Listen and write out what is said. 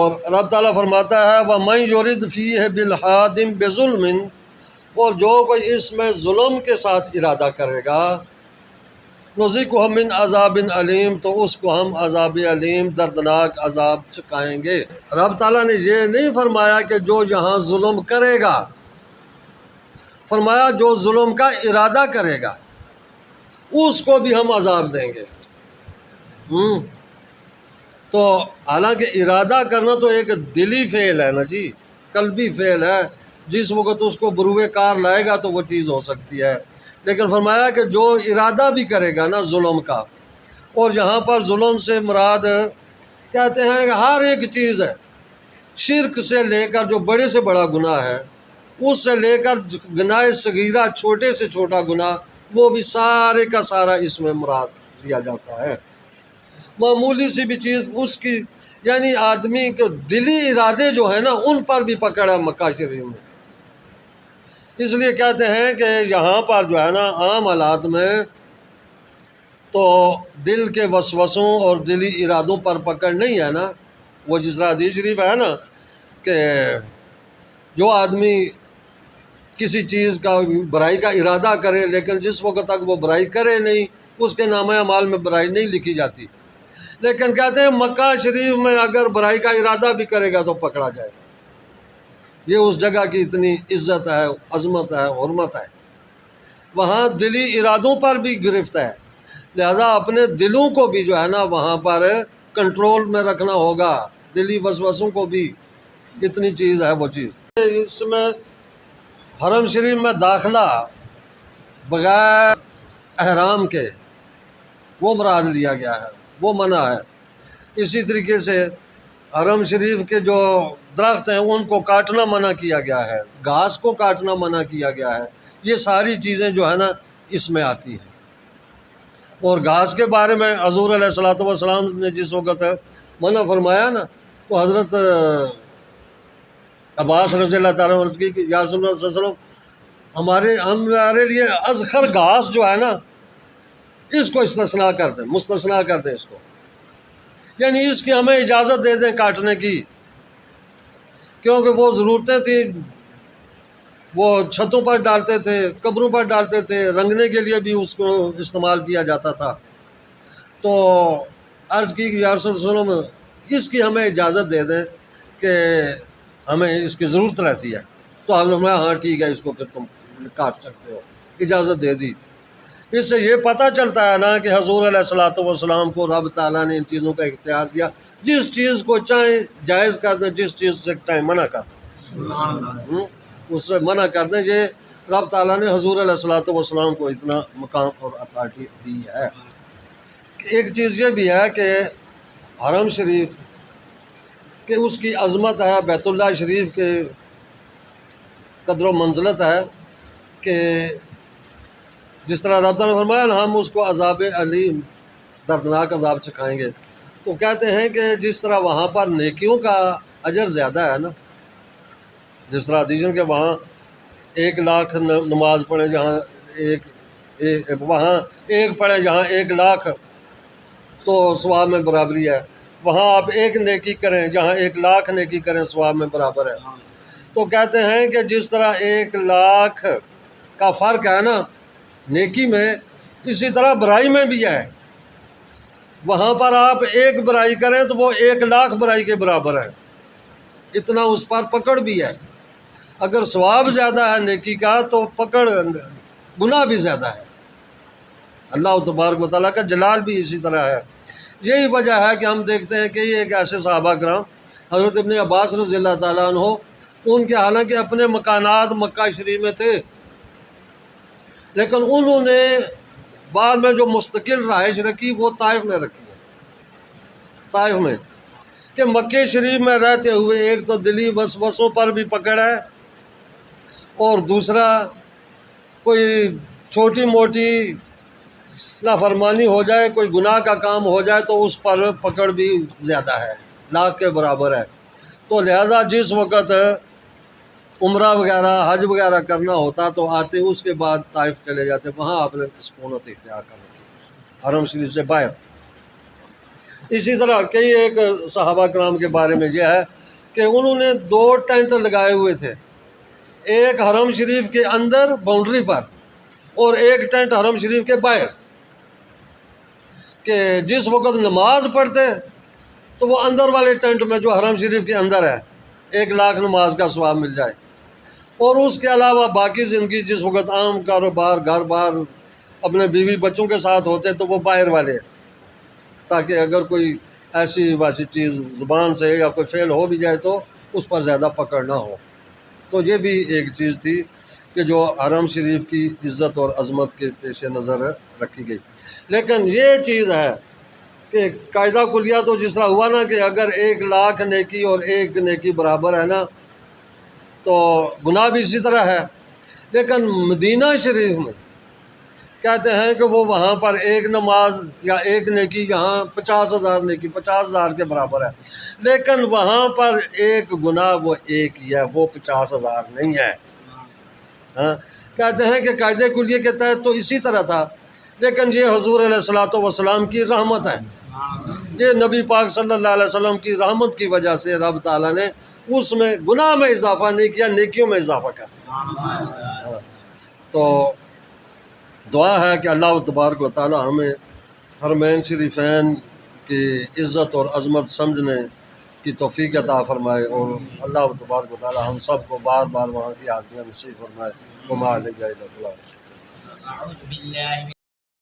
اور رب تعالیٰ فرماتا ہے وَمَن يُرِدْ فِيهِ بِالْحَادٍ بِظُلْمٍ، اور جو کوئی اس میں ظلم کے ساتھ ارادہ کرے گا نُذِقْهُ مِنْ عَذَابٍ علیم، تو اس کو ہم عذاب علیم دردناک عذاب چکھائیں گے۔ رب تعالیٰ نے یہ نہیں فرمایا کہ جو یہاں ظلم کرے گا، فرمایا جو ظلم کا ارادہ کرے گا اس کو بھی ہم عذاب دیں گے۔ تو حالانکہ ارادہ کرنا تو ایک دلی فعل ہے نا جی، قلبی فعل ہے، جس وقت اس کو بروئے کار لائے گا تو وہ چیز ہو سکتی ہے، لیکن فرمایا کہ جو ارادہ بھی کرے گا نا ظلم کا، اور یہاں پر ظلم سے مراد کہتے ہیں کہ ہر ایک چیز ہے، شرک سے لے کر جو بڑے سے بڑا گناہ ہے، اس سے لے کر گناہ صغیرہ چھوٹے سے چھوٹا گناہ، وہ بھی سارے کا سارا اس میں مراد دیا جاتا ہے۔ معمولی سی بھی چیز اس کی، یعنی آدمی کے دلی ارادے جو ہیں نا ان پر بھی پکڑ ہے مکہ شریف میں۔ اس لیے کہتے ہیں کہ یہاں پر جو ہے نا عام حالات میں تو دل کے وسوسوں اور دلی ارادوں پر پکڑ نہیں ہے نا، وہ جس طرح حدیث شریف ہے نا کہ جو آدمی کسی چیز کا برائی کا ارادہ کرے لیکن جس وقت تک وہ برائی کرے نہیں اس کے نامہ اعمال میں برائی نہیں لکھی جاتی، لیکن کہتے ہیں مکہ شریف میں اگر برائی کا ارادہ بھی کرے گا تو پکڑا جائے گا۔ یہ اس جگہ کی اتنی عزت ہے، عظمت ہے، حرمت ہے، وہاں دلی ارادوں پر بھی گرفت ہے، لہذا اپنے دلوں کو بھی جو ہے نا وہاں پر کنٹرول میں رکھنا ہوگا، دلی وسوسوں کو بھی، اتنی چیز ہے وہ چیز۔ اس میں حرم شریف میں داخلہ بغیر احرام کے وہ مراد لیا گیا ہے، وہ منع ہے۔ اسی طریقے سے حرم شریف کے جو درخت ہیں ان کو کاٹنا منع کیا گیا ہے، گھاس کو کاٹنا منع کیا گیا ہے، یہ ساری چیزیں جو ہے نا اس میں آتی ہیں۔ اور گھاس کے بارے میں حضور علیہ الصلوۃ والسلام نے جس وقت منع فرمایا نا تو حضرت عباس رضی اللہ تعالیٰ عنہ کی کہ یا رسول اللہ صلی اللہ علیہ وسلم ہمارے لیے ازخر گھاس جو ہے نا اس کو استثناء کر دیں، مستثنیٰ کر دیں اس کو، یعنی اس کی ہمیں اجازت دے دیں کاٹنے کی، کیونکہ وہ ضرورتیں تھیں، وہ چھتوں پر ڈالتے تھے، قبروں پر ڈالتے تھے، رنگنے کے لیے بھی اس کو استعمال کیا جاتا تھا۔ تو عرض کی کہ یا رسول اللہ صلی اللہ علیہ وسلم اس کی ہمیں اجازت دے دیں کہ ہمیں اس کی ضرورت رہتی ہے، تو ہم نے فرمایا ہاں ٹھیک ہے اس کو پھر تم کاٹ سکتے ہو، اجازت دے دی۔ اس سے یہ پتہ چلتا ہے نا کہ حضور علیہ الصلوۃ والسلام کو رب تعالیٰ نے ان چیزوں کا اختیار دیا، جس چیز کو چاہیں جائز کر دیں، جس چیز سے چاہیں منع کر دیں، اس سے منع کر دیں۔ یہ رب تعالیٰ نے حضور علیہ الصلوۃ والسلام کو اتنا مقام اور اتھارٹی دی ہے۔ ایک چیز یہ بھی ہے کہ حرم شریف کہ اس کی عظمت ہے، بیت اللہ شریف کے قدر و منزلت ہے کہ جس طرح رب تعالیٰ نے فرمایا نا ہم اس کو عذاب علیم دردناک عذاب چکھائیں گے، تو کہتے ہیں کہ جس طرح وہاں پر نیکیوں کا اجر زیادہ ہے نا، جس طرح دیجن کہ وہاں 1,00,000 نماز پڑھیں جہاں وہاں ایک پڑھیں جہاں 1,00,000 تو ثواب میں برابری ہے، وہاں آپ ایک نیکی کریں جہاں 1,00,000 نیکی کریں ثواب میں برابر ہے۔ تو کہتے ہیں کہ جس طرح 1,00,000 کا فرق ہے نا نیکی میں، اسی طرح برائی میں بھی ہے، وہاں پر آپ ایک برائی کریں تو وہ 1,00,000 برائی کے برابر ہے، اتنا اس پر پکڑ بھی ہے۔ اگر ثواب زیادہ ہے نیکی کا تو پکڑ گناہ بھی زیادہ ہے۔ اللہ تبارک و تعالیٰ کا جلال بھی اسی طرح ہے۔ یہی وجہ ہے کہ ہم دیکھتے ہیں کہ یہ ایک ایسے صحابہ کرام حضرت ابن عباس رضی اللہ تعالیٰ عنہ، ان کے حالانکہ اپنے مکانات مکہ شریف میں تھے، لیکن انہوں نے بعد میں جو مستقل رہائش رکھی وہ طائف میں رکھی ہے۔ طائف میں کہ مکہ شریف میں رہتے ہوئے ایک تو دلی وسوسوں پر بھی پکڑ ہے، اور دوسرا کوئی چھوٹی موٹی نافرمانی ہو جائے، کوئی گناہ کا کام ہو جائے تو اس پر پکڑ بھی زیادہ ہے، 1,00,000 کے برابر ہے۔ تو لہذا جس وقت عمرہ وغیرہ حج وغیرہ کرنا ہوتا تو آتے اس کے بعد طائف چلے جاتے، وہاں آپ نے سکونت اختیار کر رکھی حرم شریف سے باہر۔ اسی طرح کئی ایک صحابہ کرام کے بارے میں یہ ہے کہ انہوں نے 2 ٹینٹ لگائے ہوئے تھے، ایک حرم شریف کے اندر باؤنڈری پر اور ایک ٹینٹ حرم شریف کے باہر، کہ جس وقت نماز پڑھتے تو وہ اندر والے ٹینٹ میں جو حرم شریف کے اندر ہے 1 لاکھ نماز کا ثواب مل جائے، اور اس کے علاوہ باقی زندگی جس وقت عام کاروبار گھر بار اپنے بیوی بچوں کے ساتھ ہوتے تو وہ باہر والے، تاکہ اگر کوئی ایسی ویسی چیز زبان سے یا کوئی فعل ہو بھی جائے تو اس پر زیادہ پکڑ نہ ہو۔ تو یہ بھی ایک چیز تھی کہ جو حرم شریف کی عزت اور عظمت کے پیش نظر رکھی گئی۔ لیکن یہ چیز ہے کہ قاعدہ کلیہ تو جس طرح ہوا نا کہ اگر 1 لاکھ نیکی اور 1 نیکی برابر ہے نا، تو گناہ بھی اسی طرح ہے۔ لیکن مدینہ شریف میں کہتے ہیں کہ وہ وہاں پر 1 نماز یا 1 نیکی یہاں 50,000 نیکی 50,000 کے برابر ہے، لیکن وہاں پر 1 گناہ وہ 1 ہی ہے، وہ 50,000 نہیں ہے۔ ہاں، کہتے ہیں کہ قاعدے کلیے کے تحت تو اسی طرح تھا، لیکن یہ حضور علیہ الصلوۃ والسلام کی رحمت ہے، یہ نبی پاک صلی اللہ علیہ وسلم کی رحمت کی وجہ سے رب تعالیٰ نے اس میں گناہ میں اضافہ نہیں کیا، نیکیوں میں اضافہ کر دیا۔ تو دعا ہے کہ اللہ تبارک و تعالیٰ ہمیں حرمین شریفین کی عزت اور عظمت سمجھنے کی توفیق عطا فرمائے، اور اللہ تبارک و تعالیٰ ہم سب کو بار بار وہاں کی حاضریاں نصیب فرمائے۔ وما علیہ الا البلاغ۔